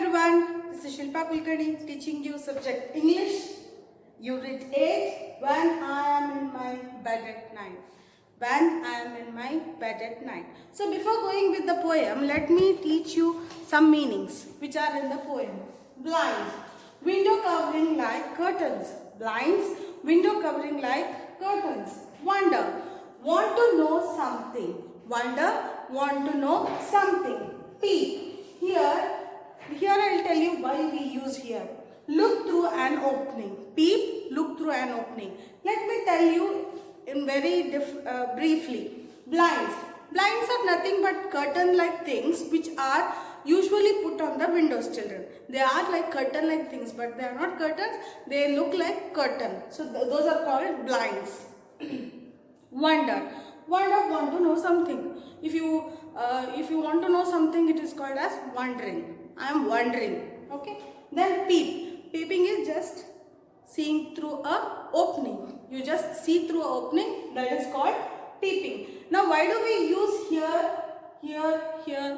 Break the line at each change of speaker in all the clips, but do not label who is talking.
everyone, this is Shilpa Kulkarni teaching you subject English, Unit 8, when I am in my bed at night. When I am in my bed at night. So before going with the poem, let me teach you some meanings which are in the poem. Blinds, window covering like curtains. Blinds, window covering like curtains. Wonder, want to know something. Wonder, want to know something. Peep, here I will tell you why we use here. Look through an opening. Peep, look through an opening. Let me tell you in very briefly. Blinds. Blinds are nothing but curtain-like things which are usually put on the windows, children. They are like curtain-like things, but they are not curtains. They look like curtain. So those are called blinds. Wonder. Wonder, want to know something. If you want to know something, it is called as wondering. I am wondering. Okay. Then peep. Peeping is just seeing through a opening. You just see through a opening. That is called peeping. Now, why do we use here?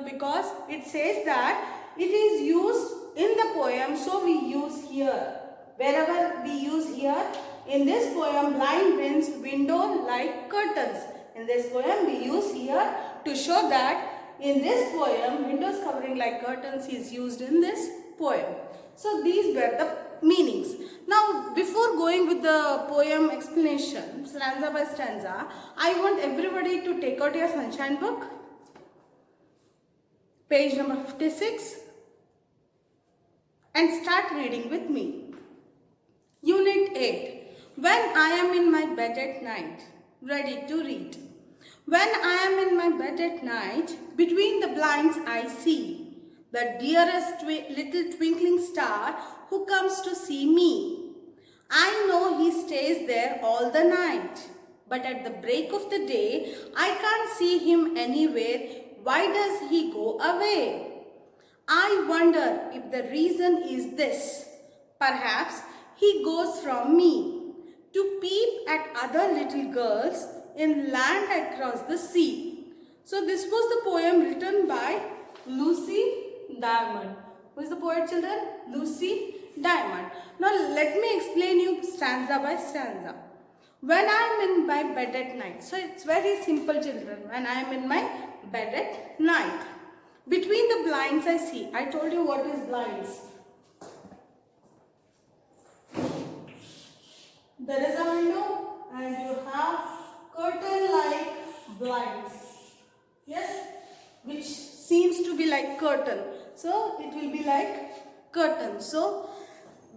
Because it says that it is used in the poem. So we use here. Wherever we use here. In this poem, blind means window like curtains. In this poem, we use here to show that in this poem, windows covering like curtains is used in this poem. So these were the meanings. Now, before going with the poem explanation, stanza by stanza, I want everybody to take out your sunshine book, page number 56, and start reading with me. Unit 8. When I am in my bed at night, ready to read. When I am in my bed at night, between the blinds I see the dearest little twinkling star who comes to see me. I know he stays there all the night, but at the break of the day, I can't see him anywhere. Why does he go away? I wonder if the reason is this. Perhaps he goes from me to peep at other little girls in land across the sea. So this was the poem written by Lucy Diamond. Who is the poet, children? Lucy Diamond. Now let me explain you stanza by stanza. When I am in my bed at night. So it's very simple, children. When I am in my bed at night. Between the blinds I see. I told you what is blinds. There is a window and you have curtain-like blinds. Yes, which seems to be like curtain. So it will be like curtain. So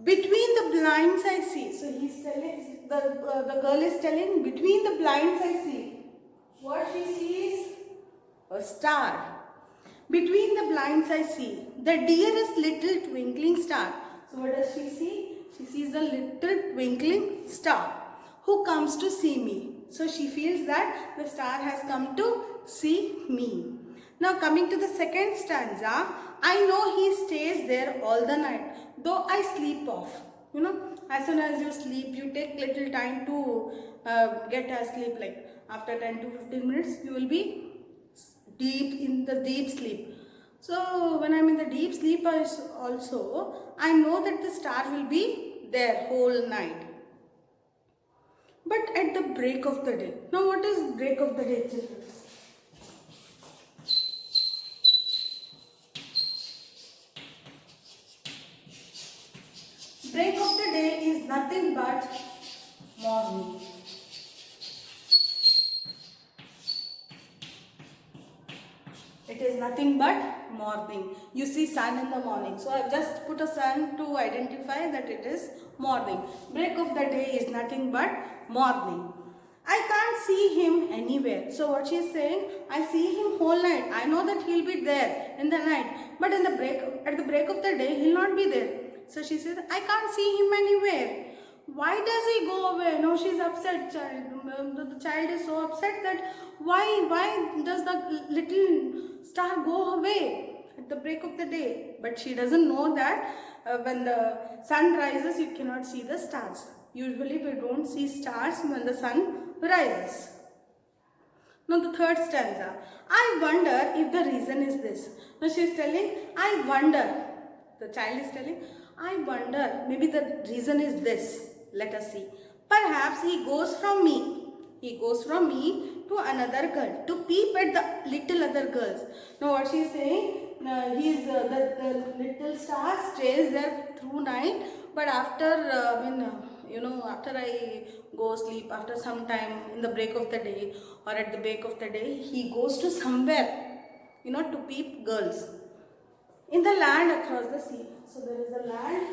between the blinds I see. So he's telling, the girl is telling, between the blinds I see. What she sees? A star. Between the blinds I see the dearest little twinkling star. So what does she see? She sees a little twinkling star who comes to see me. So she feels that the star has come to see me. Now coming to the second stanza, I know he stays there all the night, though I sleep off. You know, as soon as you sleep, you take little time to get asleep. Like after 10 to 15 minutes, you will be deep in the deep sleep. So when I'm in the deep sleep also, I know that the star will be there whole night. But at the break of the day. Now what is break of the day, children? Break of the day is nothing but morning. It is nothing but morning. You see sun in the morning. So I have just put a sun to identify that it is morning. Break of the day is nothing but morning. I can't see him anywhere. So what she is saying, I see him whole night. I know that he will be there in the night. But at the break of the day, he will not be there. So she says, I can't see him anywhere. Why does he go away? Now she is upset, child. The child is so upset that why does the little star go away at the break of the day? But she doesn't know that when the sun rises, you cannot see the stars. Usually we don't see stars when the sun rises. Now the third stanza. I wonder if the reason is this. Now she is telling, I wonder. The child is telling, I wonder, maybe the reason is this. Let us see. Perhaps he goes from me. He goes from me to another girl to peep at the little other girls. Now what she is saying, the little star stays there through night, but after after I go sleep, after some time in the break of the day or at the break of the day, he goes to somewhere, to peep girls in the land across the sea. So there is a land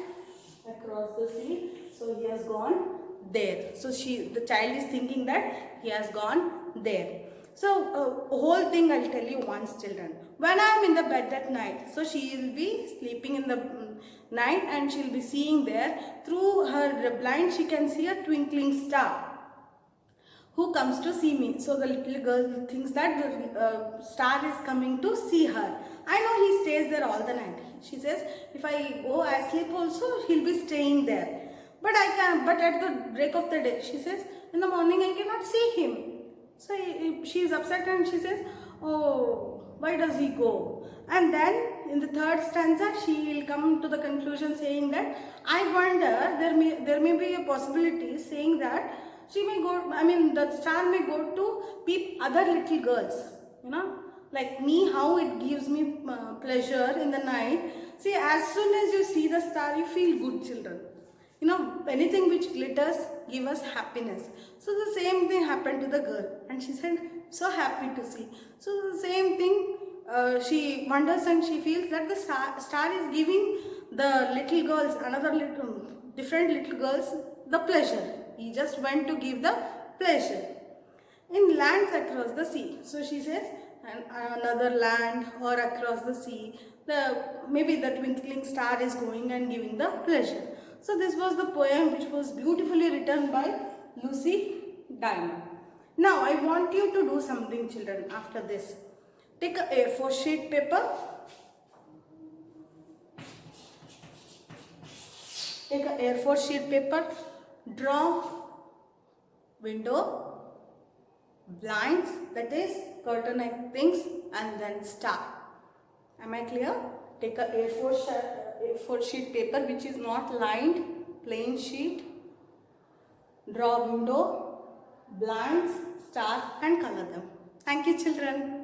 across the sea. So he has gone there. So the child is thinking that he has gone there. So whole thing I'll tell you once, children. When I am in the bed at night, so she will be sleeping in the night and she will be seeing there. Through her blind she can see a twinkling star who comes to see me. So the little girl thinks that the star is coming to see her. I know he stays there all the night. She says, if I go asleep also, he'll be staying there. But at the break of the day, she says, in the morning I cannot see him. So she is upset and she says, oh, why does he go? And then in the third stanza, she will come to the conclusion saying that, I wonder, there may be a possibility saying that she may go, the star may go to peep other little girls, like me, how it gives me pleasure in the night. See, as soon as you see the star, you feel good, children. Anything which glitters give us happiness. So the same thing happened to the girl, and she said, so happy to see. So the same thing, she wonders and she feels that the star is giving the little girls, different little girls, the pleasure. He just went to give the pleasure. In lands across the sea. So she says, another land or across the sea, maybe the twinkling star is going and giving the pleasure. So this was the poem which was beautifully written by Lucy Diamond. Now I want you to do something, children, after this. Take a A4 sheet paper. Take a A4 sheet paper. Draw window, blinds, that is curtain things, and then star. Am I clear? Take a A4 sheet paper which is not lined, plain sheet. Draw window, blinds, star, and color them. Thank you, children.